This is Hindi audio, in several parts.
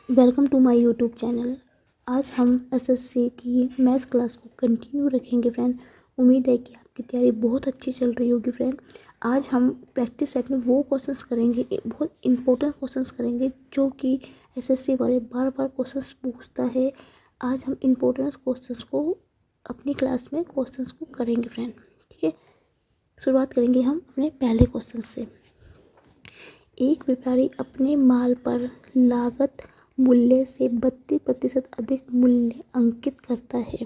Welcome to my YouTube channel. आज हम एसएससी की मैथ्स क्लास को कंटिन्यू रखेंगे फ्रेंड। उम्मीद है कि आपकी तैयारी बहुत अच्छी चल रही होगी फ्रेंड। आज हम प्रैक्टिस सेट में वो क्वेश्चंस करेंगे, बहुत इंपॉर्टेंट क्वेश्चंस करेंगे जो कि एसएससी वाले बार बार क्वेश्चंस पूछता है। आज हम इंपॉर्टेंट क्वेश्चंस को अपनी क्लास में क्वेश्चंस को करेंगे फ्रेंड। ठीक है, शुरुआत करेंगे हम अपने पहले क्वेश्चन से। एक व्यापारी अपने माल पर लागत मूल्य से 32% अधिक मूल्य अंकित करता है,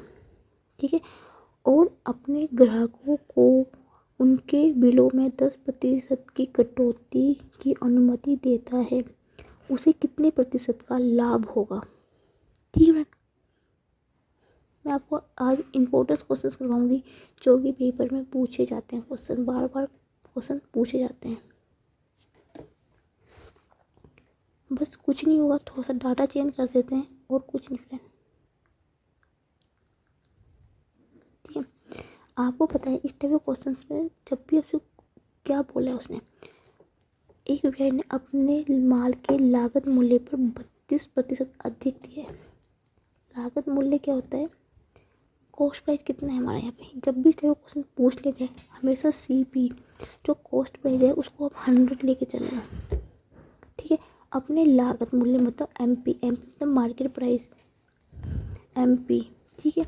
ठीक है, और अपने ग्राहकों को उनके बिलों में 10% की कटौती की अनुमति देता है। उसे कितने प्रतिशत का लाभ होगा? ठीक है, मैं आपको आज इम्पोर्टेंट क्वेश्चन करवाऊंगी जो कि पेपर में पूछे जाते हैं। क्वेश्चन बार बार क्वेश्चन पूछे जाते हैं। बस कुछ नहीं होगा, थोड़ा सा डाटा चेंज कर देते हैं और कुछ नहीं फ्रेंड। ठीक है, आपको पता है इस टाइप के क्वेश्चंस में जब भी आपसे क्या बोला है उसने, एक व्यापारी ने अपने माल के लागत मूल्य पर 32% अधिक दिया है। लागत मूल्य क्या होता है? कॉस्ट प्राइस कितना है हमारे यहाँ पे। जब भी इस टाइप का क्वेश्चन पूछ ले जाए, हमेशा सीपी जो कॉस्ट प्राइस है उसको आप 100 लेके चलना। ठीक है, अपने लागत मूल्य मतलब एमपी मतलब मार्केट प्राइस, एमपी। ठीक है,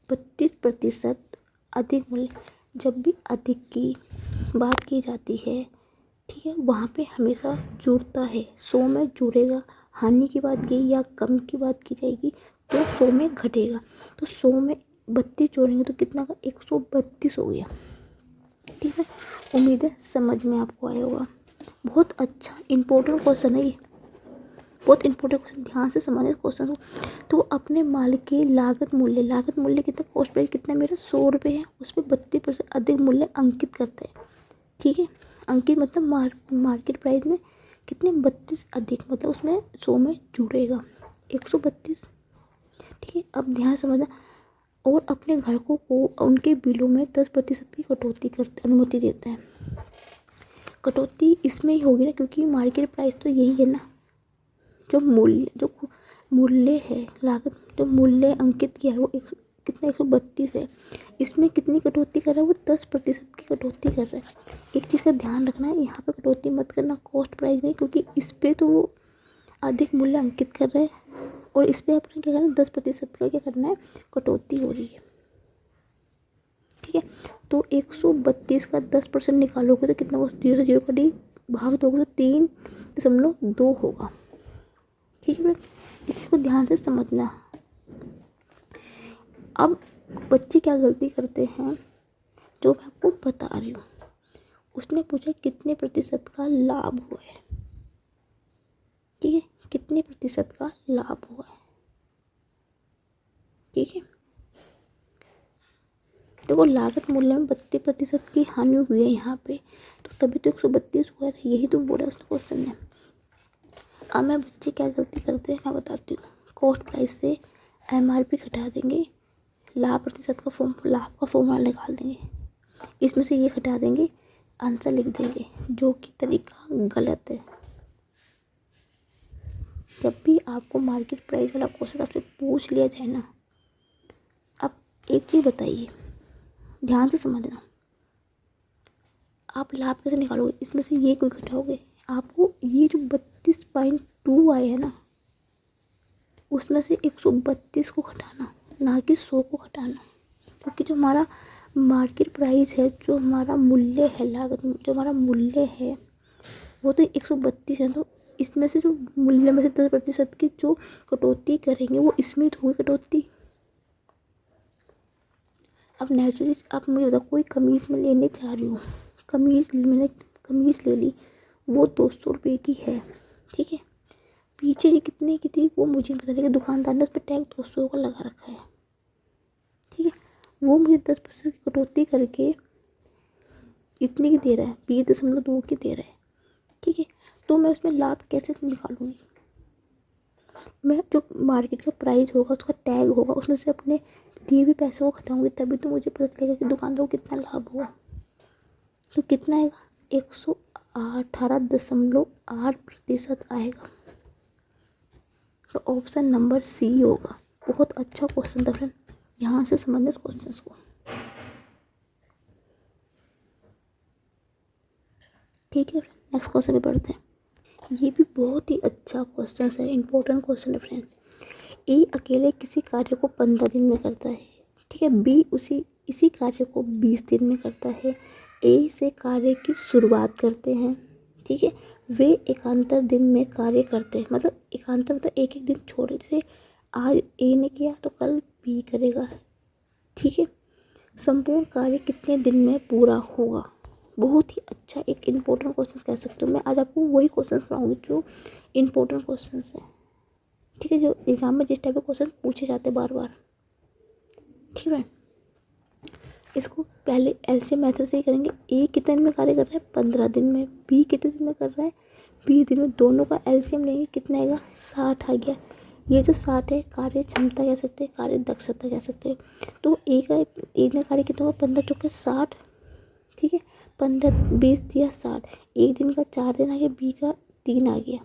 32% अधिक मूल्य। जब भी अधिक की बात की जाती है, ठीक है, वहाँ पे हमेशा जुड़ता है, 100 में जुड़ेगा। हानि की बात की या कम की बात की जाएगी तो 100 में घटेगा। तो 100 में 32 जोड़ेंगे तो कितना का 132 हो गया। ठीक है, उम्मीद है समझ में आपको आया होगा। बहुत अच्छा इंपॉर्टेंट क्वेश्चन है ये, बहुत इंपॉर्टेंट क्वेश्चन, ध्यान से समझना इस क्वेश्चन को। तो अपने माल के लागत मूल्य कितना, कॉस्ट प्राइस कितना मेरा 100 रुपये है, उस पर 32% अधिक मूल्य अंकित करता है। ठीक है, अंकित मतलब मार्केट प्राइस में कितने 32 अधिक, मतलब उसमें 100 में जुड़ेगा 132। ठीक है, अब ध्यान समझना। और अपने ग्राहकों को उनके बिलों में 10% की कटौती कर अनुमति देता है। कटौती इसमें ही होगी ना, क्योंकि मार्केट प्राइस तो यही है ना। जो मूल्य है, लागत जो मूल्य अंकित किया है वो कितना 132 है। इसमें कितनी कटौती कर रहा है वो 10% की कटौती कर रहा है। एक चीज़ का ध्यान रखना है, यहाँ पे कटौती मत करना कॉस्ट प्राइस में, क्योंकि इस पर तो वो अधिक मूल्य अंकित कर रहा है और इस पर आपने क्या करना है, 10% का क्या करना है, कटौती हो रही है। ठीक है, तो 132 का 10% निकालोगे तो कितना होगा, 0 से 0 का डी भाग दोगे तो 3.2 होगा। ठीक है, इसको ध्यान से समझना। अब बच्चे क्या गलती करते हैं, जो मैं आपको बता रही हूँ। उसने पूछा कितने प्रतिशत का लाभ हुआ है। ठीक है, कितने प्रतिशत का लाभ हुआ है। ठीक है, देखो लागत मूल्य में 32% की हानि हुई है यहाँ पे, तो तभी तो 132 हुआ है। यही तो बोला उसने क्वेश्चन में। अब मैं बच्चे क्या गलती करते हैं मैं बताती हूँ। कॉस्ट प्राइस से एमआरपी घटा देंगे, लाभ का फॉर्मूला निकाल देंगे, इसमें से ये घटा देंगे, आंसर लिख देंगे, जो कि तरीका गलत है। जब भी आपको मार्केट प्राइस वाला क्वेश्चन आपसे पूछ लिया जाए ना, अब एक चीज़ बताइए, ध्यान से समझना। आप लाभ कैसे निकालोगे, इसमें से ये कोई घटाओगे, आपको ये जो 32.2 आए हैं ना, उसमें से 132 को घटाना, ना कि 100 को घटाना। क्योंकि जो हमारा मार्केट प्राइस है, जो हमारा मूल्य है, लागत जो हमारा मूल्य है वो तो 132 है। तो इसमें से जो मूल्य में से 10% की जो कटौती करेंगे वो इसमें तो होगी कटौती। अब नेचुरली आप मुझे बताओ, कोई कमीज में लेने जा रही हूँ, मैंने कमीज ले ली, वो 200 रुपये की है। ठीक है, पीछे ये कितने की थी वो मुझे नहीं पता, लेकिन दुकानदार ने उस पर टैग 200 का लगा रखा है। ठीक है, वो मुझे 10% की कटौती करके इतने की दे रहा है, 20.2 की दे रहा है। ठीक है, तो मैं उसमें लाभ कैसे निकालूंगी? मैं जो मार्केट का प्राइस होगा, उसका टैग होगा, उसमें से अपने दिए हुए पैसों को घटाऊंगी, तभी तो मुझे पता चलेगा कि दुकानदार को कितना लाभ हुआ। तो कितना आएगा, 118.8% आएगा। इसका ऑप्शन नंबर सी होगा। बहुत अच्छा क्वेश्चन था फ्रेंड, ध्यान से समझना इस क्वेश्चन को। ठीक है फ्रेंड, नेक्स्ट क्वेश्चन पे बढ़ते हैं। ये भी बहुत ही अच्छा क्वेश्चन है, इंपॉर्टेंट क्वेश्चन है फ्रेंड। ए अकेले किसी कार्य को 15 दिन में करता है, ठीक है। बी इसी कार्य को 20 दिन में करता है। ए से कार्य की शुरुआत करते हैं, ठीक है। वे एकांतर दिन में कार्य करते हैं, मतलब एकांतर मतलब एक एक दिन छोड़, जैसे आज ए ने किया तो कल बी करेगा, ठीक है। संपूर्ण कार्य कितने दिन में पूरा होगा। बहुत ही अच्छा एक इम्पोर्टेंट क्वेश्चन कह सकते हो। मैं आज आपको वही क्वेश्चन कराऊंगी जो इम्पोर्टेंट क्वेश्चन है, ठीक है, जो एग्जाम में जिस टाइप के क्वेश्चन पूछे जाते हैं बार बार, ठीक है। इसको पहले एलसीएम मेथड से ही करेंगे। ए कितने दिन में कार्य कर रहा है, 15 दिन में। बी कितने दिन में कर रहा है, 20 दिन में। दोनों का एलसीएम लेंगे, कितना आएगा, 60 आ गया। ये जो 60 है कार्य क्षमता कह सकते हैं, कार्य दक्षता कह सकते हैं। तो ए ने कार्य कितना होगा, 15 चौके 60, ठीक है। 15 20 दिया 60, एक दिन का 4 दिन आ गया, बी का 3 आ गया,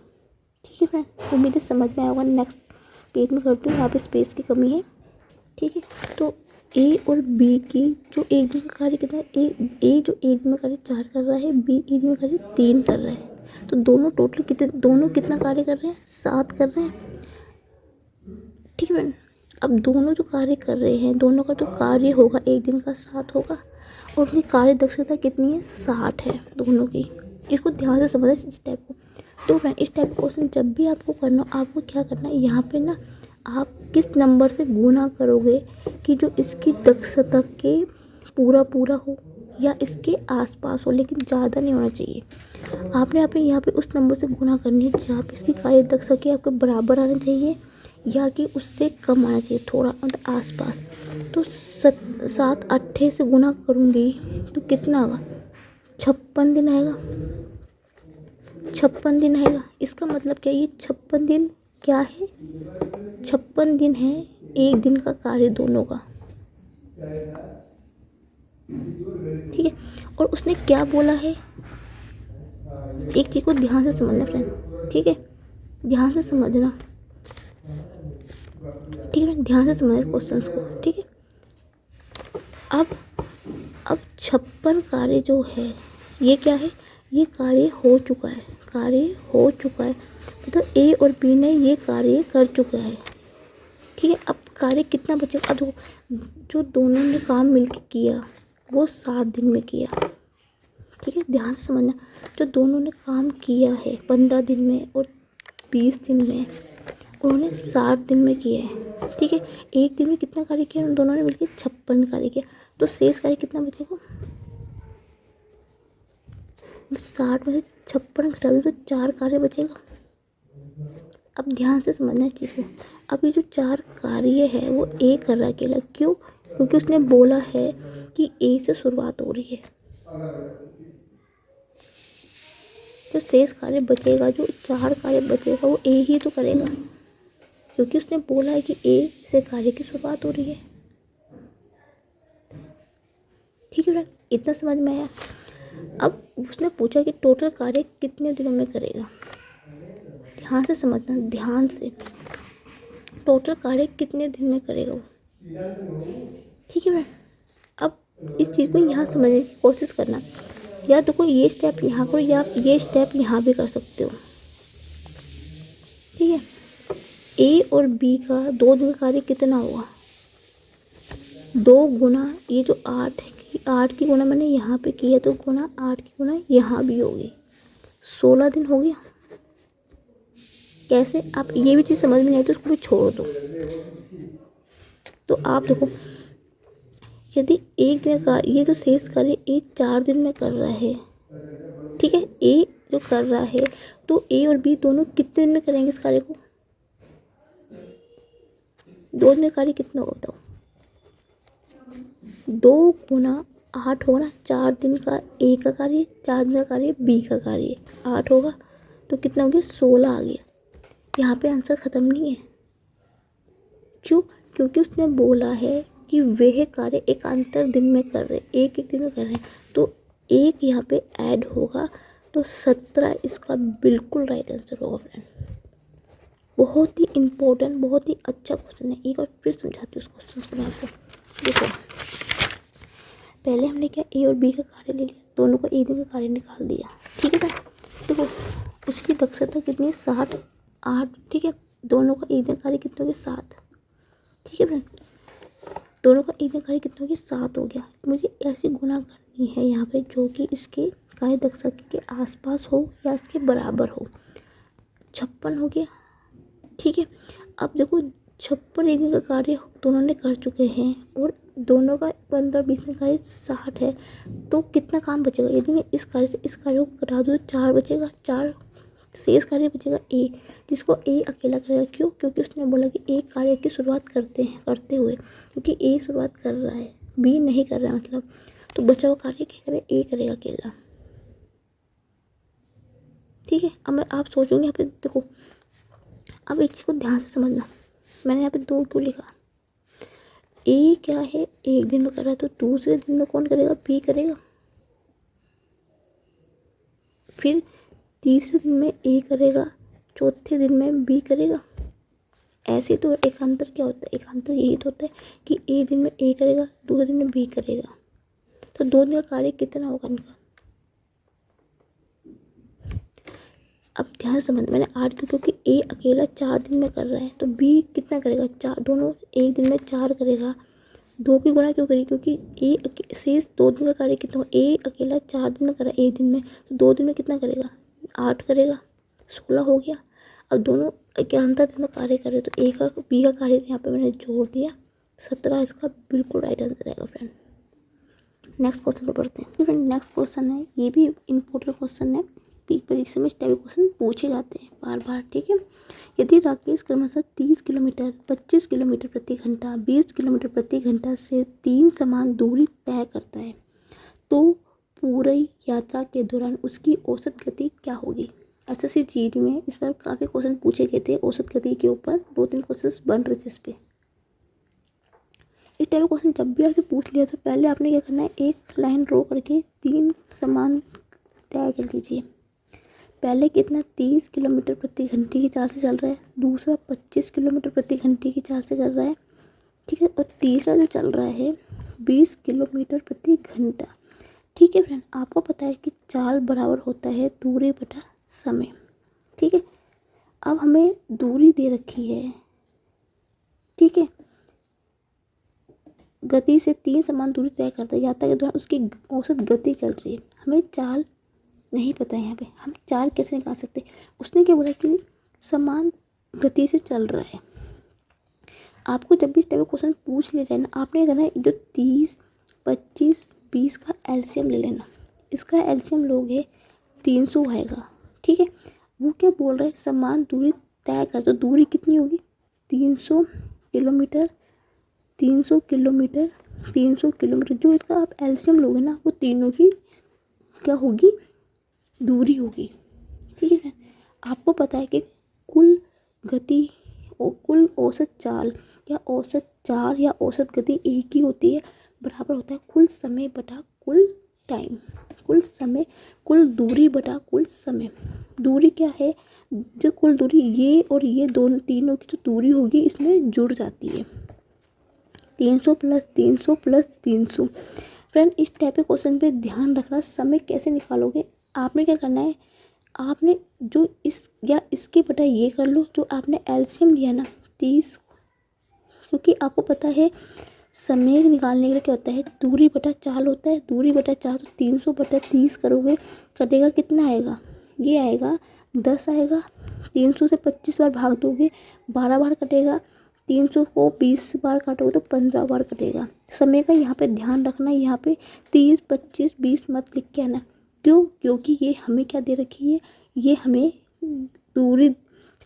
ठीक है फ्रेंड। उम्मीद है समझ में आया होगा। नेक्स्ट पेज में करती हूँ, यहाँ पे स्पेस की कमी है, ठीक है। तो ए और बी की जो एक दिन का कार्य कितना है, ए जो एक दिन में कार्य 4 कर रहा है, बी एक दिन में कार्य 3 कर रहा है। तो दोनों टोटल कितना कार्य कर रहे हैं, 7 कर रहे हैं, ठीक है फ्रेंड। अब दोनों जो कार्य कर रहे हैं, दोनों का जो कार्य होगा एक दिन का 7 होगा, और उनकी कार्य दक्षता कितनी है, 60 है दोनों की। इसको ध्यान से समझना इस टाइप को। तो फ्रेंड इस टाइप का क्वेश्चन जब भी आपको करना हो, आपको क्या करना है, यहाँ पे ना आप किस नंबर से गुना करोगे कि जो इसकी दक्षता के पूरा हो या इसके आसपास हो, लेकिन ज़्यादा नहीं होना चाहिए। आपने यहाँ पे उस नंबर से गुना करनी है जहाँ पे इसकी कार्य दक्षता के आपके बराबर आना चाहिए या कि उससे कम आना चाहिए, थोड़ा मतलब आसपास। तो 7 8 से गुना करूँगी तो कितना होगा, 56 दिन आएगा। 56 दिन आएगा। इसका मतलब क्या, ये 56 दिन क्या है, 56 दिन है एक दिन का कार्य दोनों का, ठीक है। और उसने क्या बोला है, एक चीज़ को ध्यान से समझना फ्रेंड, ठीक है, ध्यान से समझना, ठीक है, ध्यान से समझना क्वेश्चंस को, ठीक है। अब 56 कार्य जो है ये क्या है, ये कार्य हो चुका है, मतलब ए और बी ने ये कार्य कर चुका है, ठीक है। अब कार्य कितना बचेगा, तो जो दोनों ने काम मिलकर किया वो 60 दिन में किया, ठीक है। ध्यान से समझना, जो दोनों ने काम किया है 15 दिन में और 20 दिन में, उन्होंने 60 दिन में किया है, ठीक है। एक दिन में कितना कार्य किया उन दोनों ने मिलकर, 56 कार्य किया। तो शेष कार्य कितना बचेगा, 60 में से 56 घटा दो तो 4 कार्य बचेगा। अब ध्यान से समझना इस चीज़ को। अब ये जो 4 कार्य है वो ए कर रहा है अकेला, क्यों, क्योंकि उसने बोला है कि ए से शुरुआत हो रही है। जो शेष कार्य बचेगा, जो 4 कार्य बचेगा वो ए ही तो करेगा, क्योंकि उसने बोला है कि ए से कार्य की शुरुआत हो रही है, ठीक है फ्रेंड, इतना समझ में आया। अब उसने पूछा कि टोटल कार्य कितने दिनों में करेगा। ध्यान से समझना, ध्यान से, टोटल कार्य कितने दिन में करेगा वो, ठीक है फ्रेंड। अब इस चीज़ को यहाँ समझने की कोशिश करना, या तो कोई ये स्टेप यहाँ करो या आप ये स्टेप यहाँ भी कर सकते हो, ठीक है। ए और बी का 2 दिन का कार्य कितना हुआ, 2 गुना ये जो 8 की गुना मैंने यहाँ पे किया, तो गुना 8 की गुना यहाँ भी होगी, 16 दिन हो गया। कैसे, आप ये भी चीज़ समझ में नहीं आई तो उसको भी छोड़ दो। तो आप देखो, यदि एक दिन का ये जो शेष कार्य ए 4 दिन में कर रहा है, ठीक है, ए जो कर रहा है, तो ए और बी दोनों कितने दिन में करेंगे इस कार्य को, 2 दिन का कार्य कितना होता है, 2 गुना 8 होगा ना, 4 दिन का ए का कार्य, 4 दिन का कार्य बी का कार्य, 8 होगा तो कितना हो गया, 16 आ गया। यहाँ पे आंसर ख़त्म नहीं है, क्यों, क्योंकि उसने बोला है कि वह कार्य एकांतर दिन में कर रहे, एक दिन में कर रहे हैं, तो एक यहाँ पे ऐड होगा, तो 17 इसका बिल्कुल राइट आंसर होगा फ्रेंड, बहुत ही इम्पोर्टेंट, बहुत ही अच्छा क्वेश्चन है। एक बार फिर समझाती हूँ उस क्वेश्चन को मैं आपको। देखो, पहले हमने क्या ए और बी का कार्य ले लिया, दोनों का एक दिन का कार्य निकाल दिया, ठीक है ना। देखो उसकी दक्षता कितनी है, 8, ठीक है। दोनों का एक दिन कार्य कितना हो गया, 7, ठीक है फ्रेंड। दोनों का एक दिन कार्य कितना हो गया, 7 हो गया। मुझे ऐसी गुणा करनी है यहाँ पे जो कि इसके कार्य दक्षता के आसपास हो या इसके बराबर हो। 56 हो गया, ठीक है। अब देखो 56 एक दिन का कार्य दोनों ने कर चुके हैं और दोनों का 15-20 दिन कार्य 60 है, तो कितना काम बचेगा। यदि मैं इस कार्य से इस कार्य को घटा दूँ तो 4 बचेगा, 4 शेष कार्य बचेगा ए, जिसको ए अकेला करेगा। क्यों? क्योंकि उसने बोला कि ए कार्य की शुरुआत करते हुए, क्योंकि ए शुरुआत कर रहा है, बी नहीं कर रहा है मतलब, तो बचा हुआ कार्य क्या करे, ए करेगा अकेला, ठीक है। अब मैं आप सोचोगे यहाँ पे, देखो अब एक चीज़ को ध्यान से समझना, मैंने यहाँ पे 2 क्यों लिखा। ए क्या है, एक दिन में कर रहा है, तो दूसरे दिन में कौन करेगा, बी करेगा। फिर तीसरे दिन में ए करेगा, चौथे दिन में बी करेगा। ऐसे तो एक अंतर क्या होता है, एक अंतर यही तो होता है कि एक दिन में ए करेगा, दूसरे दिन में बी करेगा, तो 2 दिन का कार्य कितना होगा इनका। अब ध्यान समझ, मैंने 8 क्योंकि ए अकेला 4 दिन में कर रहा है, तो बी कितना करेगा, 4, दोनों एक दिन में 4 करेगा। 2 की गुणा क्यों करी, क्योंकि ए शेष 2 दिन का कार्य कितना हो, ए अकेला 4 दिन में कर रहा है एक दिन में, तो 2 दिन में कितना करेगा, 8 करेगा, 16 हो गया। अब दोनों क्या अंतर दिन में कार्य कर रहे, तो ए का बी का कार्य यहाँ पे मैंने जोड़ दिया, 17 इसका बिल्कुल राइट आंसर आएगा फ्रेंड। नेक्स्ट क्वेश्चन पर बढ़ते हैं फ्रेंड। नेक्स्ट क्वेश्चन है, ये भी इम्पोर्टेंट क्वेश्चन है, परीक्षा में इस टाइप के क्वेश्चन पूछे जाते हैं बार बार, ठीक है। यदि राकेश क्रमशः 30 किलोमीटर, 25 किलोमीटर प्रति घंटा, 20 किलोमीटर प्रति घंटा से 3 समान दूरी तय करता है, तो पूरी यात्रा के दौरान उसकी औसत गति क्या होगी। एसएससी जीडी में इस बार काफ़ी क्वेश्चन पूछे गए थे औसत गति के ऊपर, 2-3 क्वेश्चन बन रहे थे इस पर। इस टाइप का क्वेश्चन जब भी आपसे पूछ लिया तो पहले आपने क्या करना है, एक लाइन ड्रॉ करके 3 समान तय कर लीजिए। पहले कितना, 30 किलोमीटर प्रति घंटे की चाल से चल रहा है, दूसरा 25 किलोमीटर प्रति घंटे की चाल से चल रहा है, ठीक है, और तीसरा जो चल रहा है 20 किलोमीटर प्रति घंटा, ठीक है फ्रेंड। आपको पता है कि चाल बराबर होता है दूरी बटा समय, ठीक है। अब हमें दूरी दे रखी है, ठीक है, गति से 3 समान दूरी तय करता है, यात्रा के दौरान उसकी औसत गति चल रही है, हमें चाल नहीं पता है। यहाँ पे हम 4 कैसे निकाल सकते, उसने क्या बोला कि समान गति से चल रहा है। आपको जब भी इस टाइप का क्वेश्चन पूछ लिया जाए ना, आपने करना है जो 30, 25, 20 का एलसीएम ले लेना। इसका एलसीएम लोगे 300 आएगा, ठीक है। वो क्या बोल रहा है, समान दूरी तय कर, तो दूरी कितनी होगी, 300 किलोमीटर, 300 किलोमीटर, 300 किलोमीटर। जो इसका आप एलसीएम लोगे ना, वो तीनों की क्या होगी, दूरी होगी, ठीक है। आपको पता है कि कुल गति और कुल औसत चाल या औसत गति एक ही होती है, बराबर होता है कुल समय बटा कुल टाइम, कुल समय, कुल दूरी बटा कुल समय। दूरी क्या है, जो कुल दूरी ये और ये दोनों तीनों की जो दूरी होगी इसमें जुड़ जाती है, 300 प्लस 300 प्लस 300। फ्रेंड इस टाइप के क्वेश्चन पे ध्यान रखना, समय कैसे निकालोगे, आपने क्या करना है, आपने जो इस या इसके बटा ये कर लो, जो आपने एलसीएम लिया ना 30, क्योंकि आपको पता है समय निकालने के लिए क्या होता है, दूरी बटा चाल होता है, दूरी बटा चाल, तो 300 बटा 30 करोगे, कटेगा कितना आएगा, ये आएगा 10 आएगा। 300 से 25 बार भाग दोगे 12 बार कटेगा, 300 को 20 बार काटोगे तो 15 बार कटेगा। समय का यहाँ पे ध्यान रखना, यहाँ पे 30, 25, 20 मत लिख के आना। क्यों? क्योंकि ये हमें क्या दे रखी है, ये हमें दूरी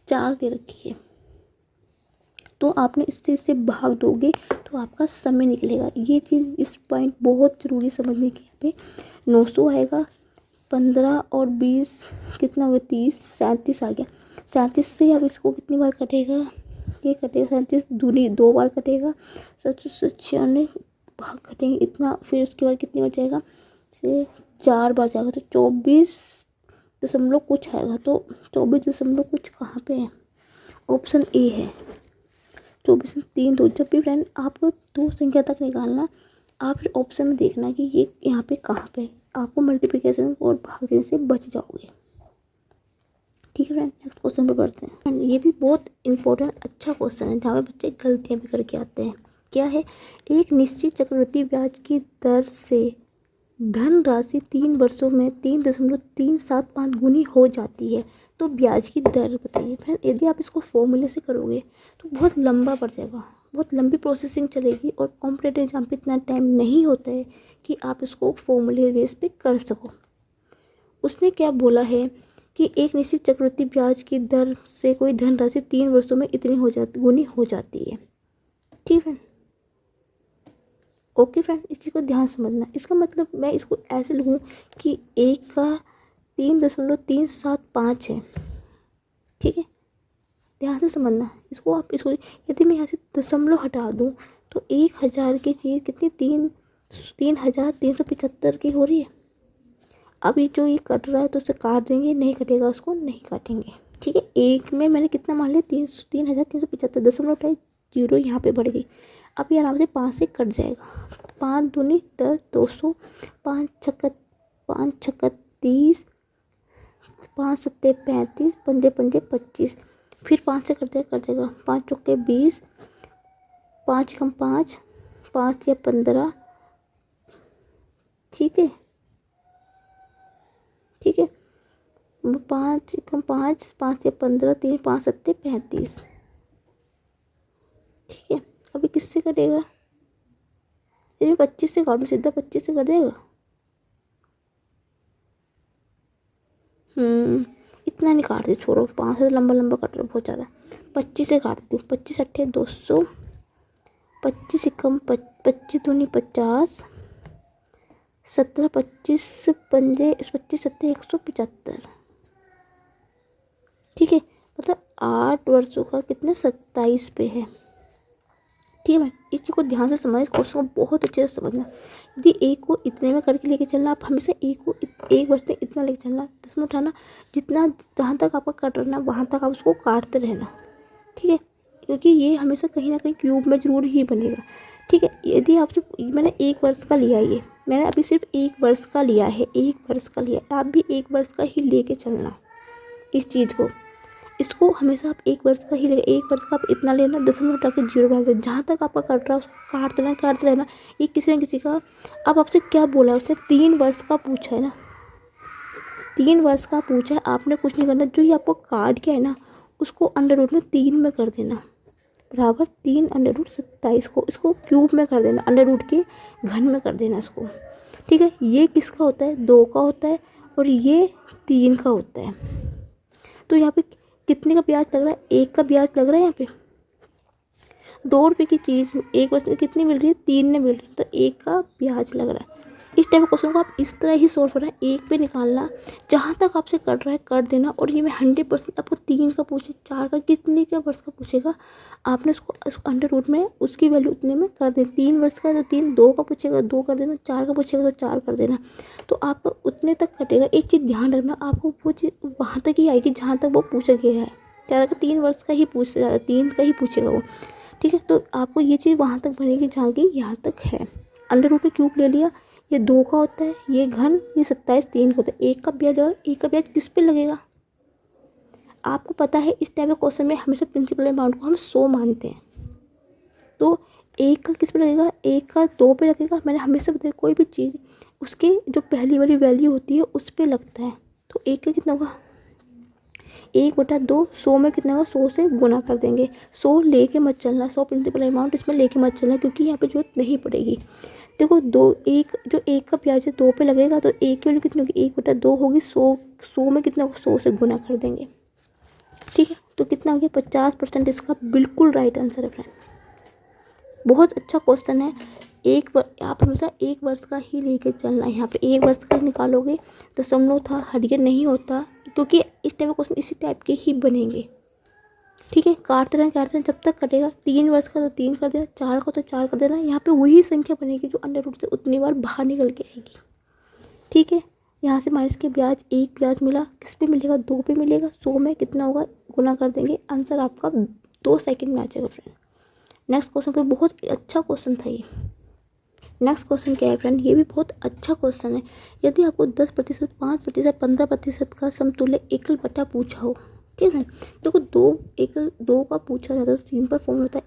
चाल दे रखी है, तो आपने इससे भाग दोगे तो आपका समय निकलेगा। ये चीज़, इस पॉइंट बहुत ज़रूरी समझने की। यहाँ पे 900 आएगा, 15 और 20 कितना हो गया, 30, 37 आ गया। 37 से अब इसको कितनी बार कटेगा, ये कटेगा 37 दूनी 2 बार कटेगा, 796 भाग कटेंगे इतना, फिर उसके बाद कितनी बार जाएगा, फिर 4 बार जाएगा, तो 24 दशमलव कुछ आएगा। तो 24 दशमलव कुछ कहाँ पे है, ऑप्शन ए है 24 में 3 2। जब भी फ्रेंड आपको 2 संख्या तक निकालना, आप फिर ऑप्शन में देखना कि ये यहाँ पे कहाँ पे, आपको मल्टीप्लिकेशन और भाग देने से बच जाओगे। ठीक है फ्रेंड, नेक्स्ट क्वेश्चन पे बढ़ते हैं। ये भी बहुत इंपॉर्टेंट अच्छा क्वेश्चन है जहाँ पे बच्चे गलतियाँ भी करके आते हैं। क्या है, एक निश्चित चक्रवृद्धि ब्याज की दर से धन राशि 3 वर्षों में 3.375 गुनी हो जाती है, तो ब्याज की दर बताइए। फ्रेंड यदि आप इसको फॉर्मूले से करोगे तो बहुत लंबा पड़ जाएगा, बहुत लंबी प्रोसेसिंग चलेगी और कॉम्पिटेटिव एग्जाम पे इतना टाइम नहीं होता है कि आप इसको फॉर्मूले बेस पे कर सको। उसने क्या बोला है कि एक निश्चित चक्रवृद्धि ब्याज की दर से कोई धनराशि 3 वर्षों में इतनी गुनी हो जाती है। ठीक है ओके फ्रेंड, इस चीज़ को ध्यान समझना। इसका मतलब मैं इसको ऐसे लिखूँ कि 1 का 3.375 है। ठीक है, ध्यान से समझना इसको। आप इसको यदि मैं यहाँ से दशमलव हटा दूँ तो 1000 की चीज़ कितनी 3,375 की हो रही है। अभी जो ये कट रहा है तो उसे काट देंगे, नहीं कटेगा उसको नहीं काटेंगे। ठीक है, एक में मैंने कितना मान लिया 3,375, दशमलव टाइप 0 यहाँ पे बढ़ गई। अब ये आराम से 5 से कट जाएगा। 5 दूनी 10, 200, 5 छक्का 30, 5 सत्ते 35, 5 पंजे 25, फिर 5 से कर देगा 5 चौके 20, 5 कम 5, 5 या 15। ठीक है 5 कम 5, 5 या 15, 3 5 सत्ते 35। ठीक है, अभी किससे कटेगा, ये 25 से काटो, सीधा 25 से कर देगा। इतना नहीं काटते, छोड़ो, 5 से लंबा लंबा कट रहा है बहुत ज़्यादा। 25 से काट देती हूँ, 25 अट्ठे 200, 25 कम 25 दूनी 50, 17 25 पंजे 25 सत्ते 175। ठीक है, मतलब 8 वर्षों का कितने 27 पे है। ठीक है, इस चीज़ को ध्यान से समझना, इस क्वेश्चन को बहुत अच्छे से समझना। यदि एक को इतने में करके लेके चलना, आप हमेशा एक को 1 वर्ष में इतना लेके चलना, दसमलव उठाना, जितना जहाँ तक आपका कट रहना वहाँ तक आप उसको काटते रहना। ठीक है, क्योंकि ये हमेशा कहीं ना कहीं क्यूब में जरूर ही बनेगा। ठीक है, यदि आपसे मैंने 1 वर्ष का लिया, ये मैंने अभी सिर्फ 1 वर्ष का लिया है, 1 वर्ष का लिया, आप भी 1 वर्ष का ही लेके चलना इस चीज़ को। इसको हमेशा आप 1 वर्ष का ही लेगा, 1 वर्ष का आप इतना लेना, दशमलव हटा के 0 बढ़ा देना, जहाँ तक आपका कट रहा है उसको काटते रहना। ये किसी न किसी का, अब आपसे क्या बोला उसने, 3 वर्ष का पूछा है ना, 3 वर्ष का पूछा है, आपने कुछ नहीं करना, जो ये आपको काट के है ना उसको अंडर रूट में 3 में कर देना, बराबर 3 अंडर रूट 27 को इसको क्यूब में कर देना, अंडर रूट के घन में कर देना इसको। ठीक है, ये किसका होता है, 2 का होता है और ये 3 का होता है। तो यहाँ पे कितने का ब्याज लग रहा है, 1 का ब्याज लग रहा है। यहाँ पे 2 रुपये की चीज़ 1 वर्ष में कितनी मिल रही है, 3 में मिल रही है, तो 1 का ब्याज लग रहा है। इस टाइप के क्वेश्चन को आप इस तरह ही सोल्व करना है, 1 पे निकालना, जहाँ तक आपसे कट रहा है कर देना। और ये मैं 100% आपको 3 का पूछे, 4 का, कितने का वर्ष का पूछेगा, आपने उसको अंडर रूट में उसकी वैल्यू उतने में कर देना। 3 वर्ष का तो 3, 2 का पूछेगा 2 कर देना, 4 का पूछेगा तो 4 कर देना, तो आपका उतने तक कटेगा। एक चीज़ ध्यान रखना, आपको वो चीज़ वहाँ तक ही आएगी जहाँ तक वो पूछा गया है। ज़्यादा का 3 वर्ष का ही पूछ, ज़्यादा 3 का ही पूछेगा वो। ठीक है, तो आपको ये चीज़ वहाँ तक बनेगी जहाँ की यहाँ तक है। अंडर रूट में क्यूब ले लिया, ये 2 का होता है, ये घन, ये 27 3 का होता है। 1 का ब्याज और 1 का ब्याज किस पे लगेगा, आपको पता है इस टाइप के क्वेश्चन में हमेशा प्रिंसिपल अमाउंट को हम 100 मानते हैं, तो 1 का किस पे लगेगा, 1 का 2 पे लगेगा। मैंने हमेशा बताया कोई भी चीज़ उसके जो पहली वाली वैल्यू होती है उस पर लगता है। तो 1 का कितना होगा, 1/2, 100 में कितना होगा, 100 से गुना कर देंगे। 100 लेके मत चलना, 100 प्रिंसिपल अमाउंट इसमें लेके मत चलना, क्योंकि यहाँ पे जरूरत नहीं पड़ेगी। देखो 1 का ब्याज है 2 पे लगेगा, तो 1 की वैल्यू कितनी होगी, 1/2 होगी। 100 में कितना होगा, 100 से गुना कर देंगे। ठीक है, तो कितना हो गया, 50%। इसका बिल्कुल राइट आंसर है फ्रेंड, बहुत अच्छा क्वेश्चन है। आप हमेशा 1 वर्ष का ही लेके चलना है। यहाँ पे 1 वर्ष का निकालोगे, दशमलव था हटिए नहीं होता, क्योंकि इस टाइप के क्वेश्चन इसी टाइप के ही बनेंगे। ठीक है, काटते रहना जब तक कटेगा। 3 वर्ष का तो 3 कर देना, 4 का तो 4 कर देना। यहाँ पे वही संख्या बनेगी जो अंडर रूट से उतनी बार बाहर निकल के आएगी। ठीक है, यहाँ से माइनस के ब्याज, एक ब्याज मिला, किस पे मिलेगा, 2 पे मिलेगा। 100 में कितना होगा, गुना कर देंगे, आंसर आपका 2 सेकंड में आ जाएगा फ्रेंड। नेक्स्ट क्वेश्चन पे बहुत अच्छा क्वेश्चन था ये। नेक्स्ट क्वेश्चन क्या है फ्रेंड, ये भी बहुत अच्छा क्वेश्चन है। यदि आपको 10%, 5%, 15% का समतुल्य एकल बटा पूछा हो, ठीक है, देखो दो का पूछा जाता है तो सिंपल फॉर्मूला होता है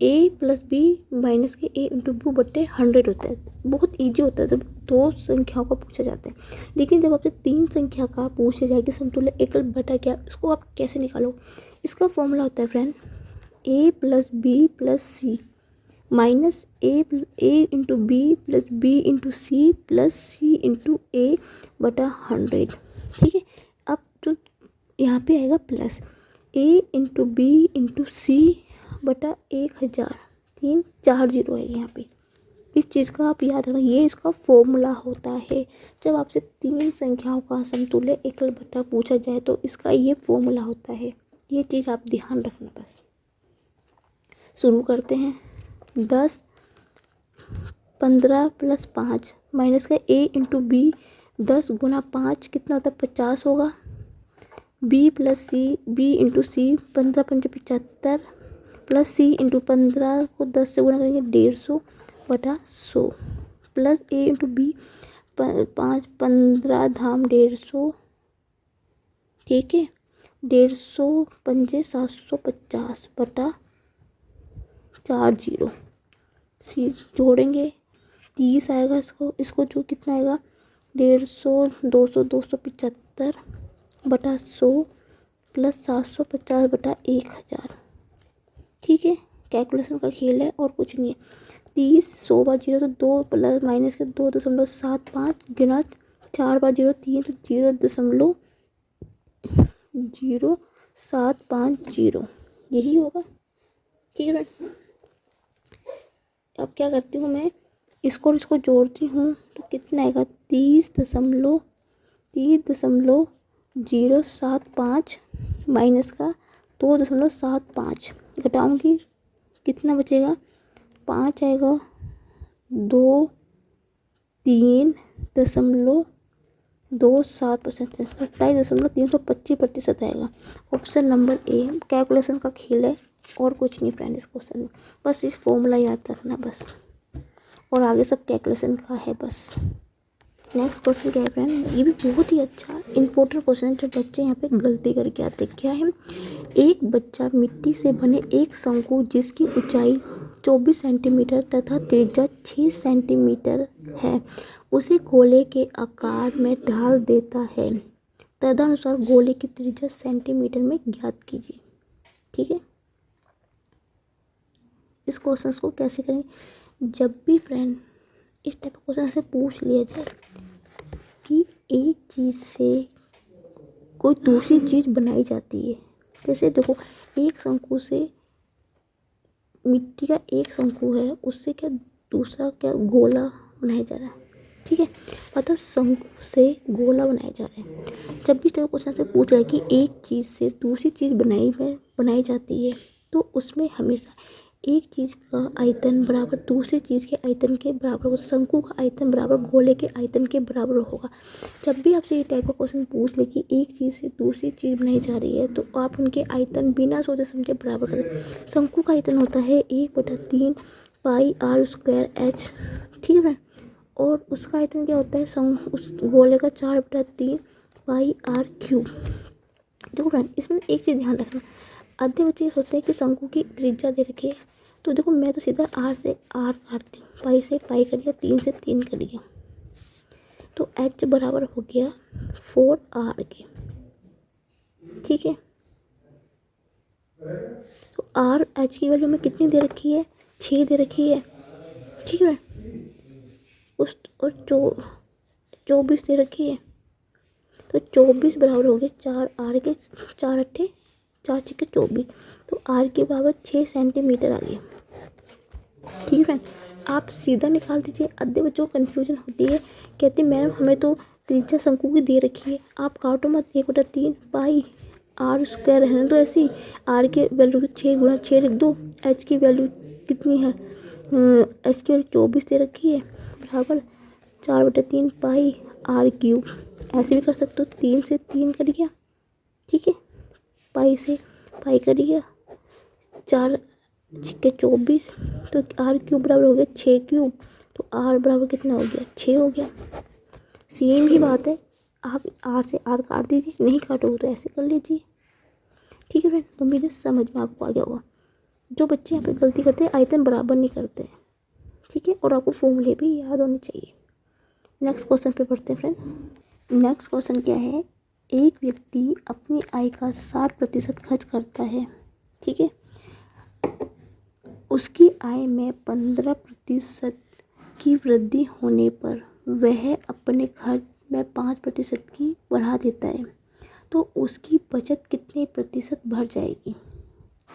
a+b माइनस के a इंटू बी बटे 100 होता है। बहुत ईजी होता है जब दो संख्याओं का पूछा जाता है। लेकिन जब आपसे 3 संख्या का पूछा जाए कि समतुल्य एकल बटा क्या, उसको आप कैसे निकालो। इसका फॉर्मूला होता है friend a+b+c minus A into B plus B into C plus C into A बटा 100। ठीक है, अब तो यहाँ पे आएगा plus a into B into C बटा 1000, 4 जीरो है यहाँ पे। इस चीज़ का आप याद रखना, ये इसका फॉर्मूला होता है। जब आपसे 3 संख्याओं का समतुल्य एकल बटा पूछा जाए तो इसका ये फॉर्मूला होता है। ये चीज़ आप ध्यान रखना बस। शुरू करते हैं। 10, 15 + 5 माइनस का a इंटू बी, 10 गुना 5 कितना होता है, 50 होगा। b प्लस सी, b इंटू सी, 15 पंजे 75 प्लस सी इंटू 15 को 10 से गुना करेंगे 150 बटा 100 प्लस a इंटू बी, 5 15 धाम 150, ठीक है, 150 पंजे 750 बटा 4 जीरो। सी जोड़ेंगे 30 आएगा, इसको जो कितना आएगा 150, 200 275 बटा 100 प्लस 750 बटा 1000। ठीक है, कैलकुलेशन का खेल है और कुछ नहीं है। 30 100 बार जीरो तो 2 प्लस माइनस के 2.75 गिना 4 बार जीरो 3 तो 0.0750, यही होगा। ठीक है, अब क्या करती हूँ मैं, इसको और इसको जोड़ती हूँ तो कितना आएगा 30.075 माइनस का 2.75 घटाऊँगी, कितना बचेगा 5 आएगा, 2 3.27%, 27.325% आएगा। Option number A. कैलकुलेशन का खेल है और कुछ नहीं फ्रेंड इस क्वेश्चन में, बस इस फॉर्मूला याद रखना बस, और आगे सब कैलकुलेशन का है बस। नेक्स्ट क्वेश्चन क्या है फ्रेंड, ये भी बहुत ही अच्छा इंपॉर्टेंट क्वेश्चन है जो बच्चे यहाँ पे गलती करके आते। क्या है, एक बच्चा मिट्टी से बने एक शंकु जिसकी ऊंचाई 24 सेंटीमीटर तथा त्रिज्या 6 सेंटीमीटर है उसे गोले के आकार में ढाल देता है। तदनुसार गोले की त्रिज्या सेंटीमीटर में ज्ञात कीजिए। ठीक है, इस क्वेश्चन को कैसे करेंगे, जब भी फ्रेंड इस टाइप का क्वेश्चन से पूछ लिया जाए कि एक चीज़ से कोई दूसरी चीज़ बनाई जाती है, जैसे देखो एक शंकु से, मिट्टी का एक शंकु है उससे क्या दूसरा क्या गोला बनाया जा रहा है। ठीक है, मतलब शंकु से गोला बनाया जा रहा है। जब भी तो क्वेश्चन से पूछ रहा है कि एक चीज़ से दूसरी चीज़ बनाई जाती है तो उसमें हमेशा एक चीज़ का आयतन बराबर दूसरी चीज़ के आयतन के बराबर होगा। शंकु का आयतन बराबर गोले के आयतन के बराबर होगा। जब भी आपसे ये टाइप का क्वेश्चन पूछ ले कि एक चीज़ से दूसरी चीज़ बनाई जा रही है तो आप उनके आयतन बिना सोचे समझे बराबर करें। शंकु का आयतन होता है 1/3 पाई r स्क्वायर h, ठीक है, और उसका आयतन क्या होता है, उस गोले का 4/3 पाई r क्यूब। देखो फ्रेंड इसमें एक चीज़ ध्यान रखना, आधे बच्चे होते हैं कि शंकु की त्रिज्या दे रखी है तो देखो मैं तो सीधा r से r काटती हूँ, पाई से पाई कर लिया, 3 से 3 कर लिया, तो h बराबर हो गया 4r के। ठीक है, तो r h की वैल्यू में कितनी दे रखी है, 6 दे रखी है। ठीक है, उस और 24 दे रखी है, तो 24 बराबर हो गया 4r के, 4 अट्ठे 4 छक्के 24, तो r के बराबर 6 सेंटीमीटर आ गया। ठीक है फ्रेंड, आप सीधा निकाल दीजिए। आधे बच्चों को कन्फ्यूजन होती है, कहते हैं मैम हमें तो त्रिज्या शंकु की दे रखी है, आप काटो मत, 1/3 पाई r स्क्वायर रहने दो ऐसी, r की वैल्यू 6 गुना 6 लिख दो, h की वैल्यू कितनी है, h की वैल्यू 24 दे रखी है बराबर 4/3 पाई r³ ऐसे भी कर सकते हो, 3 से 3 कट गया, ठीक है, पाई से पाई कट गया, 4 छिक्के 24, तो r³ बराबर हो गया 6³, तो r बराबर कितना हो गया 6 हो गया। सेम ही बात है, आप r से r काट दीजिए, नहीं काटोगे तो ऐसे कर लीजिए, ठीक है फ्रेंड। उम्मीद है समझ में आपको आ गया होगा। जो बच्चे यहाँ पे गलती करते हैं आयतन बराबर नहीं करते हैं, ठीक है, और आपको फॉर्मूले भी याद होने चाहिए। नेक्स्ट क्वेश्चन पे पढ़ते हैं फ्रेंड। नेक्स्ट क्वेश्चन क्या है, एक व्यक्ति अपनी आय का 60% खर्च करता है, ठीक है, उसकी आय में 15% की वृद्धि होने पर वह अपने खर्च में 5% की बढ़ा देता है, तो उसकी बचत कितने प्रतिशत बढ़ जाएगी,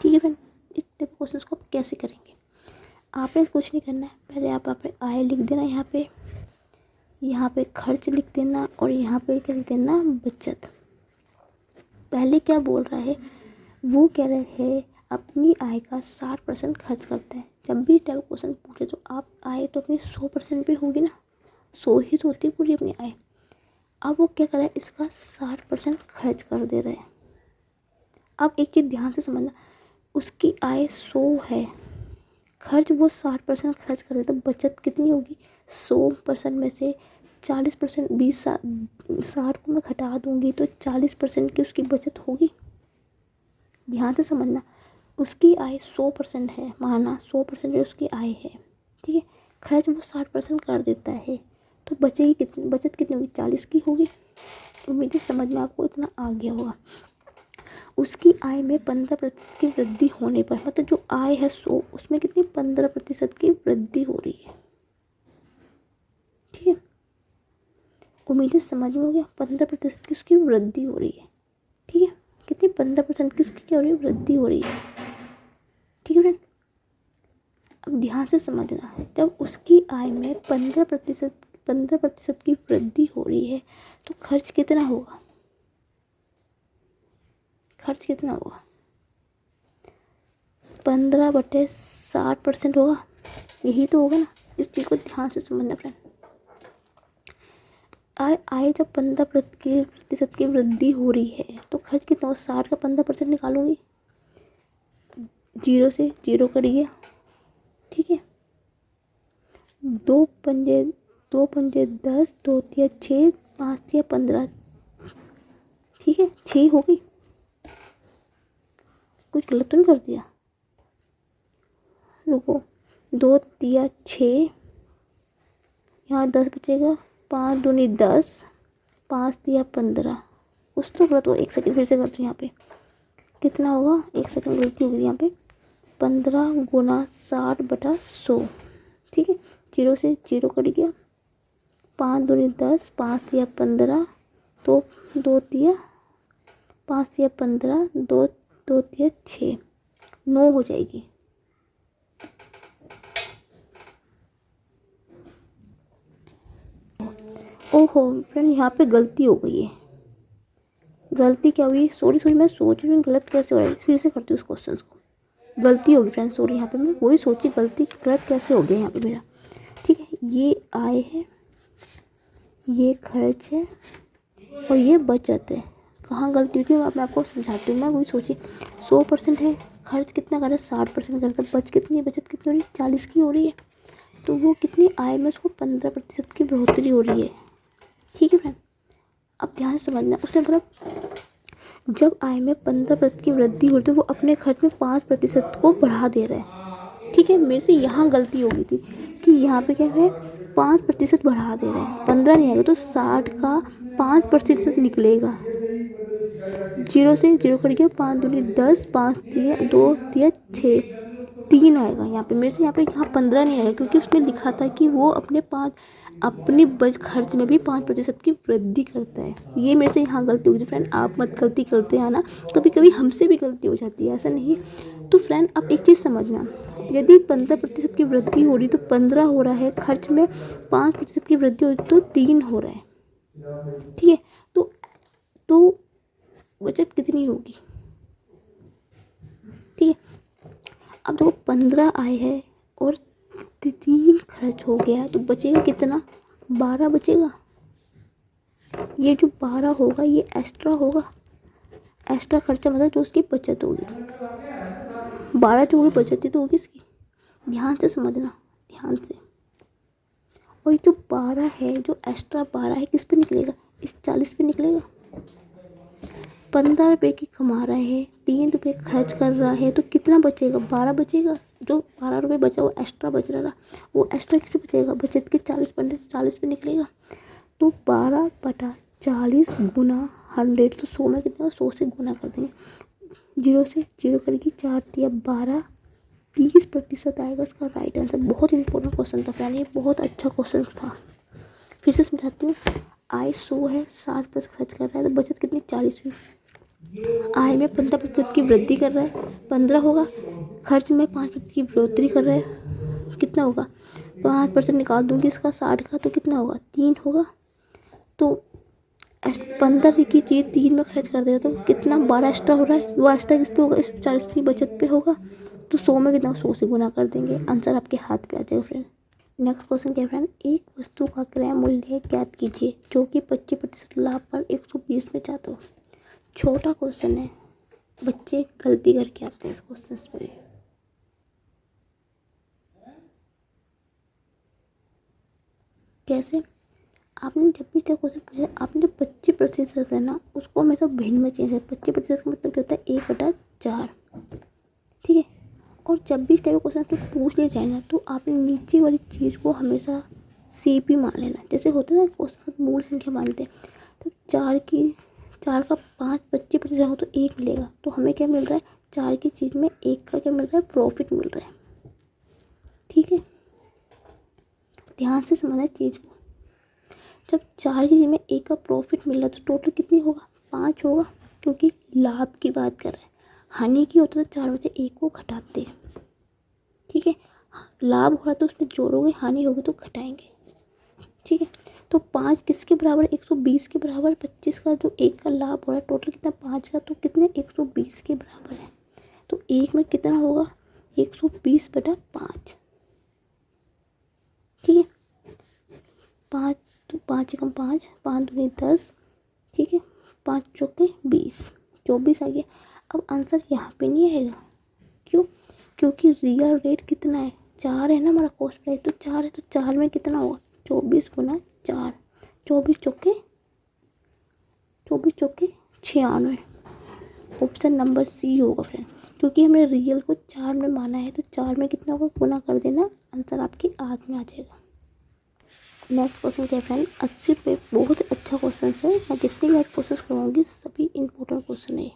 ठीक है फ्रेंड। इस टाइप क्वेश्चन को आप कैसे करेंगे, आपने कुछ नहीं करना है, पहले आप आय लिख देना, यहाँ पे खर्च लिख देना, और यहाँ पे क्या लिख देना बचत। पहले क्या बोल रहा है, वो कह रहे हैं अपनी आय का 60% खर्च करते हैं। जब भी टाइप क्वेश्चन पूछे तो आप आय तो अपनी 100% पे होगी ना, 100 ही तो होती है पूरी अपनी आय। अब वो क्या कर रहा है, इसका 60% खर्च कर दे रहे हैं। अब एक चीज़ ध्यान से समझना, उसकी आय 100 है, खर्च वो 60% खर्च कर देता, तो बचत कितनी होगी, 100% में से 40%, 60 को मैं घटा दूंगी तो 40% की उसकी बचत होगी। ध्यान से समझना, उसकी आय 100% है, माना 100% उसकी आय है, ठीक है, खर्च वो 60% कर देता है, तो बचेगी कितनी, बचत कितनी होगी, 40 की होगी। उम्मीद है समझ में आपको इतना आ गया होगा। उसकी आय में 15% की वृद्धि होने पर, मतलब जो आय है 100, उसमें कितनी 15% की वृद्धि हो रही है, ठीक है। उम्मीद है समझ में हो गया, 15% की उसकी वृद्धि हो रही है, ठीक है, कितनी 15% की उसकी क्या हो रही है, वृद्धि हो रही है, ठीक है फ्रेंड। अब ध्यान से समझना है, जब उसकी आय में 15% की वृद्धि हो रही है, तो खर्च कितना होगा, खर्च कितना होगा, 15/60% होगा, यही तो होगा ना। इस चीज़ को ध्यान से समझना फ्रेंड। आय जब 15% की वृद्धि हो रही है, तो खर्च कितना होगा, 60 का 15% निकालूंगी, 0 से 0 कट गया, ठीक है, 2 पंजे 10, 2 तिया 6, 5 तिया 15, ठीक है, 6 हो गई, कुछ गलत तो नहीं कर दिया, रुको, 2 तिया 6, यहाँ 10 बचेगा, 5 दूनी 10, 5 तिया 15, कुछ तो गलत हो, एक सेकंड फिर से करती हूँ, यहाँ पे कितना होगा, एक सेकंड गलती होगी यहाँ पे, 15 गुना 60/100, ठीक है, 0 से 0 कट गया, 5 दूनी 10, 5 तिया 15, तो 2 तिया 5 तिया 15, 2 तिया 6, 9 हो जाएगी। ओहो फ्रेंड, यहाँ पे गलती हो गई है, गलती क्या हुई, सॉरी मैं सोच रही हूँ गलत कैसे हो रहा है, फिर से करती हूँ उस क्वेश्चन को, गलती होगी फ्रेंड, सॉरी, यहाँ पे मैं वही सोची गलती गलत कैसे हो गया यहाँ पे मेरा, ठीक है, ये आय है, ये खर्च है, और ये बचत है। कहाँ गलती हुई थी मैं आपको समझाती हूँ, मैं वही सोची 100% है, खर्च कितना कर रहा है 60% करता है, बचत कितनी हो रही है 40 की हो रही है, तो वो कितनी आय में उसको 15% की बढ़ोतरी हो रही है, ठीक है फ्रेंड। अब ध्यान से समझना, उसने बोला जब आय में 15% की वृद्धि हो रही तो वो अपने खर्च में 5% को बढ़ा दे रहा है, ठीक है। मेरे से यहाँ गलती हो गई थी कि यहाँ पे क्या है 5% बढ़ा दे रहे हैं, 15 नहीं आएगा तो 60 का 5% निकलेगा, 0 से 0 कट गया, 5 दूनी 10, 5 तिया 2 तिया 6, 3 आएगा यहाँ पे, मेरे से यहाँ 15 नहीं आएगा, क्योंकि उसमें लिखा था कि वो अपने खर्च में भी 5% की वृद्धि करता है। ये मेरे से यहाँ गलती होगी फ्रेंड, आप मत गलती करते हैं ना, कभी कभी हमसे भी गलती हो जाती है, ऐसा नहीं। तो फ्रेंड अब एक चीज़ समझना, यदि 15% की वृद्धि हो रही तो 15 हो रहा है, खर्च में 5% की वृद्धि हो रही तो 3 हो रहा है, ठीक है। तो बचत कितनी होगी, ठीक है। अब देखो 15 आए है और 3 खर्च हो गया है, तो बचेगा कितना, 12 बचेगा। ये जो 12 होगा ये एक्स्ट्रा होगा, एक्स्ट्रा खर्चा मतलब जो उसकी बचत होगी। 12 जो होगी बचत ही तो होगी इसकी। ध्यान से समझना, ध्यान से। और ये जो 12 है, जो एक्स्ट्रा 12 है, किस पे निकलेगा? इस 40 पे निकलेगा। 15 रुपये की कमा रहा है, 3 रुपये खर्च कर रहा है, तो कितना बचेगा? 12 बचेगा। जो 12 रुपये बचा वो एक्स्ट्रा बच रहा, वो एक्स्ट्रा किस पे बचेगा? बचत के 40 बनने से 40 पे निकलेगा। तो 12/40 गुना 100, तो 100 में कितना? 100 से गुना कर देंगे। 0 से 0 करेगी, 4 दिया 12, 30% आएगा इसका राइट आंसर। बहुत इंपॉर्टेंट क्वेश्चन था फ्रेंड, ये बहुत अच्छा क्वेश्चन था। फिर से समझाती हूँ। आय 100 है, 60 खर्च कर रहा है, तो बचत कितनी? 40 हुई। आय में 15% की वृद्धि कर रहा है, 15 होगा। खर्च में 5% की बढ़ोतरी कर रहा है, कितना होगा? 5% निकाल दूंगी इसका 60 का, तो कितना होगा? 3 होगा। तो 15 की चीज़ 3 में खर्च कर दे रहा, तो कितना? 12 एक्स्ट्रा हो रहा है। वो एक्स्ट्रा किस पे होगा? इस 40 की बचत पे होगा। तो 100 में कितना? 100 से गुना कर देंगे, आंसर आपके हाथ पे आ जाएगा फ्रेंड। नेक्स्ट क्वेश्चन क्या है फ्रेंड? एक वस्तु का क्रय मूल्य ज्ञात कीजिए जो कि 25% लाभ पर 120 में जाता हो। छोटा क्वेश्चन है, बच्चे गलती करके आते हैं इस क्वेश्चन में। कैसे? आपने जब भी क्वेश्चन पूछा, आपने जो 25% है ना, उसको हमेशा भिन्न में चेंज है। 25% का मतलब क्या होता है? 1/4। ठीक है। और जब भी इस टाइप का क्वेश्चन पूछ लिया जाए ना, तो आपने नीचे वाली चीज़ को हमेशा CP मान लेना। जैसे होता है ना क्वेश्चन मूल संख्या मानते हैं, तो 4 का 5 25% हो तो 1 मिलेगा। तो हमें क्या मिल रहा है? 4 की चीज़ में 1 का क्या मिल रहा है? प्रॉफिट मिल रहा है। ठीक है, ध्यान से समझना चीज़ को। जब 4 की चीज़ में 1 का प्रॉफिट मिल रहा है, तो टोटल कितनी होगा? 5 होगा, क्योंकि लाभ की बात कर रहे हैं। हानि की होता तो 4 में से 1 को घटाते। ठीक है, लाभ हो रहा तो उसमें जोड़ोगे, हानि होगी तो घटाएंगे। ठीक है, तो 5 किसके बराबर? 120 के बराबर। 25 का जो 1 का लाभ हो रहा है, टोटल कितना? 5 का, तो कितने? 120 के बराबर है। तो 1 में कितना होगा? 120/5। ठीक है, 5 तो 5 एकम 5, 5 दूनी 10। ठीक है, 5 चौके 20, 24 आ गया। अब आंसर यहाँ पे नहीं आएगा, क्यों? क्योंकि रियल रेट कितना है? 4 है ना हमारा कॉस्ट प्राइस, तो 4 है, तो 4 में कितना होगा? 24 गुना 4, 24 चौके 96। ऑप्शन नंबर सी होगा फ्रेंड, क्योंकि हमने रियल को 4 में माना है, तो 4 में कितना होगा? गुना कर देना, आंसर आपके हाथ में आ जाएगा। नेक्स्ट क्वेश्चन क्या है फ्रेंड? 80 रुपये। बहुत अच्छा क्वेश्चन है, मैं जितने भी क्वेश्चन करवाऊंगी सभी इंपॉर्टेंट क्वेश्चन है।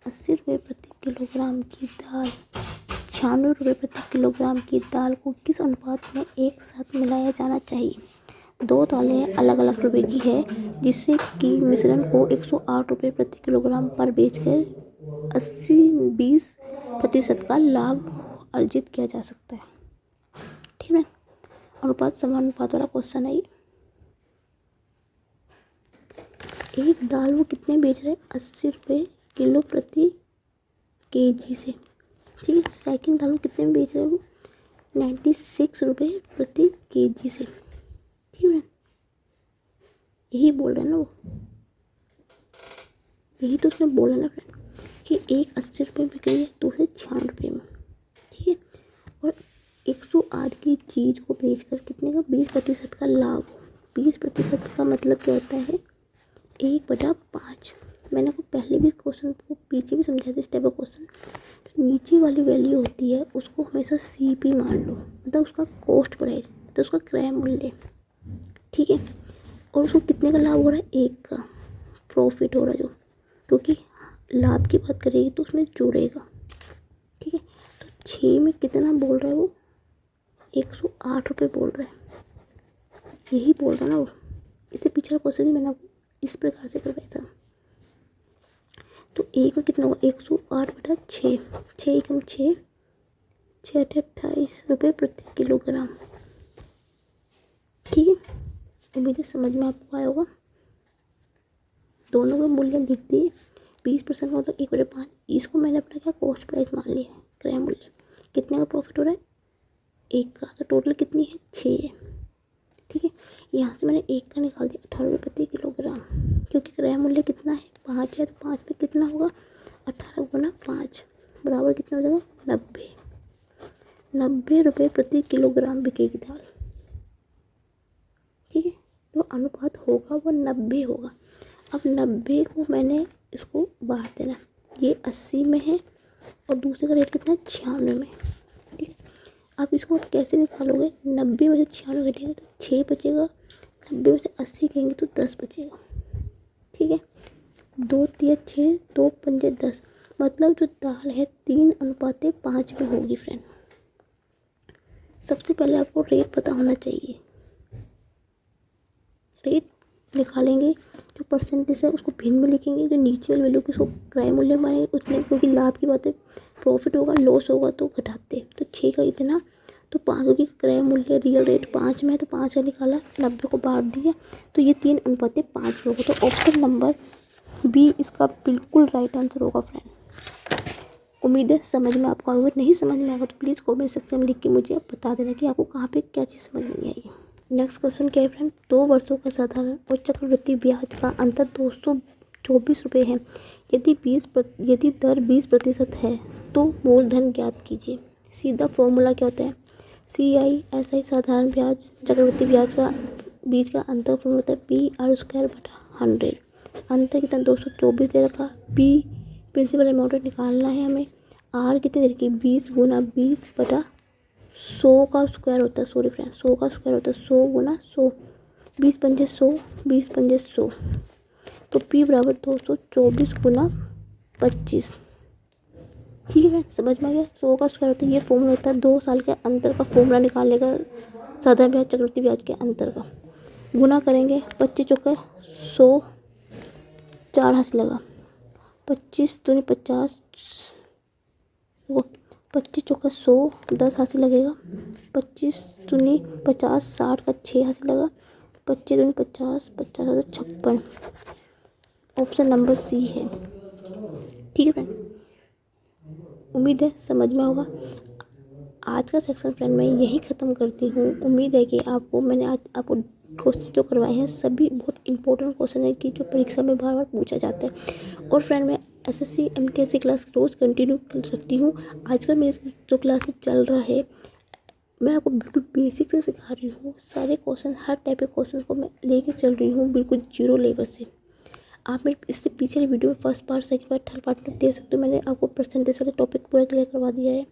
80 रुपये प्रति किलोग्राम की दाल, 96 रुपये प्रति किलोग्राम की दाल को किस अनुपात में एक साथ मिलाया जाना चाहिए? 2 दालें अलग अलग रुपये की है, जिससे कि मिश्रण को 108 रुपये प्रति किलोग्राम पर बेचकर 80-20% का लाभ अर्जित किया जा सकता है। ठीक है, अनुपात समानुपात वाला क्वेश्चन है ये। एक दाल वो कितने बेच रहे हैं? 80 रुपये किलो प्रति केजी से। ठीक है, सेकंड दाल वो कितने में बेच रहे हैं? वो 96 रुपये प्रति केजी से। ठीक है, यही बोल रहे हैं ना वो, यही तो उसने बोला ना फ्रेंड, कि एक 80 रुपये में बिक रही है, दूसरे 96 रुपये में। ठीक है, और 108 की चीज़ को बेचकर कितने का? 20% का लाभ। 20% का मतलब क्या होता है? 1/5। मैंने आपको पहले भी क्वेश्चन को पीछे भी समझाया था इस टाइप का क्वेश्चन। तो नीचे वाली वैल्यू होती है, उसको हमेशा CP मान लो, मतलब उसका कॉस्ट प्राइस, तो उसका क्रय मूल्य। ठीक है, और उसको कितने का लाभ हो रहा है? 1 का प्रॉफिट हो रहा है जो, क्योंकि लाभ की बात करेगी तो उसमें जुड़ेगा। ठीक है, तो 6 में कितना बोल रहा है वो? 108 रुपये बोल रहा है, यही बोल रहा है ना वो। इससे पिछला क्वेश्चन भी मैंने आपको इस प्रकार से करवाया था। तो 1 में कितना होगा? 108/6, 6 एकम 6, 6 28 रुपये प्रति किलोग्राम। ठीक है, उम्मीद है समझ में आपको आया होगा। दोनों का मूल्य लिख दिए। 20% मतलब 1/5। इसको मैंने अपना क्या कॉस्ट प्राइस मान लिया है, क्रय मूल्य। कितने का प्रॉफिट हो रहा है? 1 का, तो टोटल कितनी है? 6 है। ठीक है, यहाँ से मैंने 1 का निकाल दिया 18 रुपये प्रति किलोग्राम, क्योंकि क्रय मूल्य कितना है 5 है, तो 5 में कितना होगा 18 गुना 5 बराबर कितना हो जाएगा 90 रुपये प्रति किलोग्राम बिकेगी दाल। ठीक है, तो अनुपात होगा वो 90 होगा। अब 90 को मैंने इसको बांट देना, ये 80 में है और दूसरे का रेट कितना है 96 में। ठीक है, आप इसको कैसे निकालोगे, 90 में से 96 घटेंगे तो 6 बचेगा, 90 में से 80 कहेंगे तो 10 बचेगा। ठीक है, 2 तिया 6, 2 पंजे 10, मतलब जो दाल है 3:5 में होगी फ्रेंड। सबसे पहले आपको रेट पता होना चाहिए, रेट निकालेंगे, जो परसेंटेज है उसको भिन्न में लिखेंगे, जो नीचे वाली वैल्यू की उसको क्रय मूल्य मानेंगे उतने, क्योंकि लाभ की बात है, प्रॉफिट होगा लॉस होगा तो घटाते, तो 6 का इतना, तो 5, क्योंकि क्रय मूल्य रियल रेट 5 में है तो 5 का निकाला, 90 को बांट दिया, तो ये 3:5 में होगा। तो ऑप्शन नंबर बी इसका बिल्कुल राइट आंसर होगा फ्रेंड। उम्मीद है समझ में आपको आएगा, नहीं समझ में आएगा तो प्लीज़ कमेंट सेक्शन में लिख के मुझे बता देना कि आपको कहाँ पे क्या चीज़ समझ में नहीं आई। नेक्स्ट क्वेश्चन क्या है फ्रेंड, 2 वर्षों का साधारण और चक्रवृद्धि ब्याज का अंतर 224 रुपये है। यदि दर 20% है तो मूलधन ज्ञात कीजिए। सीधा फॉर्मूला क्या होता है, CI/SI साधारण ब्याज चक्रवृद्धि ब्याज का बीच का अंतर फॉर्मूला होता है PR²/100। अंतर कितना 224 दे रखा, P प्रिंसिपल अमाउंट निकालना है हमें, R कितनी दे रखी 20 गुना 20/100 का स्क्वायर होता है, सॉरी फ्रेंड 100 का स्क्वायर होता है 100 गुना 100, 20 पंजे 100, 20 पंजे 100, तो P बराबर 224 गुना 25। ठीक है फ्रेंड, समझ में आ गया। 100 का स्क्वायर होता है, ये फॉर्मूला होता है 2 साल के अंतर का फॉर्मूला निकालेगा, साधारण ब्याज चक्रवृद्धि ब्याज के अंतर का गुना करेंगे, 25 चौके 100, 4 हाथ लगा, 25 दूनी 50, 25 चौका 100, 10 हाथ लगेगा, 25 दूनी 50, 60 का 6 हाथ लगा, 25 दूनी 50, 50 हाथ 56। ऑप्शन नंबर सी है। ठीक है फ्रेंड, उम्मीद है समझ में होगा। आज का सेक्शन फ्रेंड मैं यही ख़त्म करती हूँ। उम्मीद है कि मैंने आज आपको क्वेश्चन जो करवाए हैं सभी बहुत इंपॉर्टेंट क्वेश्चन है कि जो परीक्षा में बार बार पूछा जाता है। और फ्रेंड मैं SSC MTSC क्लास रोज़ कंटिन्यू रखती हूँ। आजकल मेरे जो क्लास में चल रहा है मैं आपको बिल्कुल बेसिक से सिखा रही हूँ, सारे क्वेश्चन हर टाइप के क्वेश्चन को मैं लेके चल रही हूँ बिल्कुल जीरो लेवल से। आप मेरे इससे पीछे वीडियो में first part second part third part में दे सकते हो। मैंने आपको परसेंटेज वाले टॉपिक पूरा क्लियर करवा दिया है,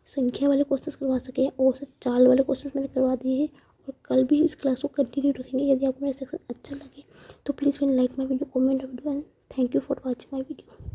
संख्या वाले क्वेश्चन करवा सके और चाल वाले क्वेश्चन मैंने करवा दिए हैं। और कल भी इस क्लास को कंटिन्यू रखेंगे। यदि आपको मेरा सेक्शन अच्छा लगे तो please like my video, comment video and thank you for watching my video.